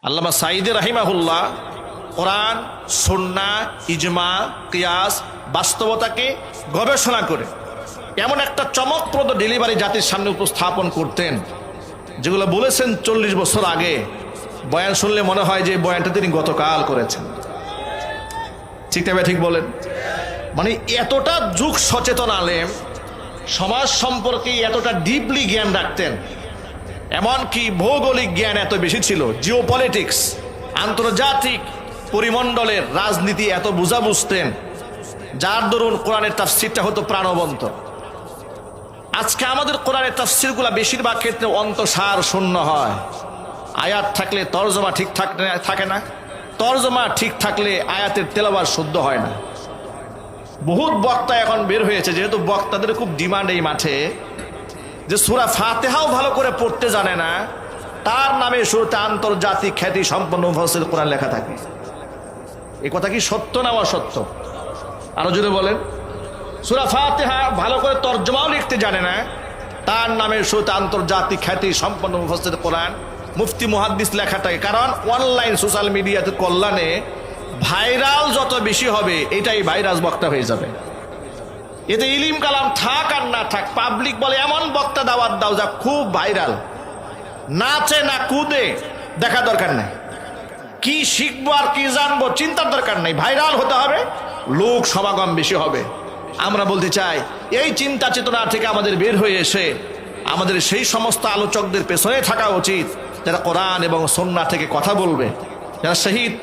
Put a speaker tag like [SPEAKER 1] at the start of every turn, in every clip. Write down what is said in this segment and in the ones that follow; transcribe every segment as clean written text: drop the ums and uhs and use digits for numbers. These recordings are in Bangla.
[SPEAKER 1] আল্লামা সাঈদী রাহিমাহুল্লাহ কোরআন, সুন্নাহ, ইজমা, কিয়াস, বাস্তবতাকে গবেষণা করে এমন একটা চমকপ্রদ ডেলিভারি জাতির সামনে উপস্থাপন করতেন, যেগুলো বলেছেন 40 বছর আগে। বয়ান শুনলে মনে হয় যে বয়ানটা তিনি গতকাল করেছেন। ঠিক তবে ঠিক বলেন? মানে এতটা যুগ সচেতন আলেম, সমাজ সম্পর্কে এতটা ডিপলি জ্ঞান রাখতেন, এমনকি ভৌগোলিক জ্ঞান এত বেশি ছিল, জিওপলিটিক্স, আন্তর্জাতিক পরিমণ্ডলের রাজনীতি এত বুঝা বুঝতেন, যার দরুন কোরআনের তাফসিরটা হতো প্রাণবন্ত। আজকে আমাদের কোরআনের তাফসিরগুলো বেশিরভাগ ক্ষেত্রে অন্তঃসার শূন্য হয়। আয়াত থাকলে তরজমা ঠিক থাকে না, তরজমা ঠিক থাকলে আয়াতের তেলাওয়াত শুদ্ধ হয় না। বহুত বক্তা এখন বের হয়েছে, যেহেতু বক্তাদের খুব ডিমান্ড এই মাঠে, যে সূরা ফাতিহাও ভালো করে পড়তে জানে না, তার নামে শুরুতে আন্তর্জাতিক খ্যাতি সম্পন্ন মুফাসসির কোরআন লেখা থাকে। এই কথা কি সত্য না অসত্য? আরো জোরে বলেন। সূরা ফাতিহা ভালো করে তরজমাও লিখতে জানে না, তার নামে শুরুতে আন্তর্জাতিক খ্যাতি সম্পন্ন মুফাসসির কোরআন, মুফতি মুহাদ্দিস লেখা থাকে। কারণ অনলাইন সোশ্যাল মিডিয়াতে কল্যাণে ভাইরাল যত বেশি হবে, এটাই ভাইরাস বক্তা হয়ে যাবে। এতে ইলিম কালাম থাক আর না থাক, পাবলিক বলে এমন বক্তা দাওয়াত দাও যা খুব ভাইরাল, নাচে না কুদে, দেখা দরকার নাই, কি শিখবো আর কি জানবো চিন্তার দরকার নাই, ভাইরাল হতে হবে, লোক সমাগম বেশি হবে। আমরা বলতে চাই, এই চিন্তা চেতনা থেকে আমাদের বের হয়ে এসে আমাদের সেই সমস্ত আলোচকদের পেছনে থাকা উচিত, যারা কোরআন এবং সুন্নাহ থেকে কথা বলবে, যারা শহীদ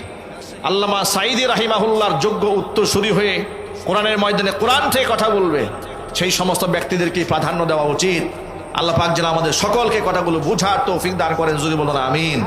[SPEAKER 1] আল্লামা সাঈদী রাহিমাহুল্লাহর যোগ্য উত্তরসূরি হয়ে কোরআনের ময়দানে কোরআন থেকে কথা বলবে, সেই সমস্ত ব্যক্তিদেরকে প্রাধান্য দেওয়া উচিত। আল্লাহ পাক যেন আমাদের সকলকে কথাগুলো বুঝার তৌফিক দান করেন, যদি বলুন আমিন।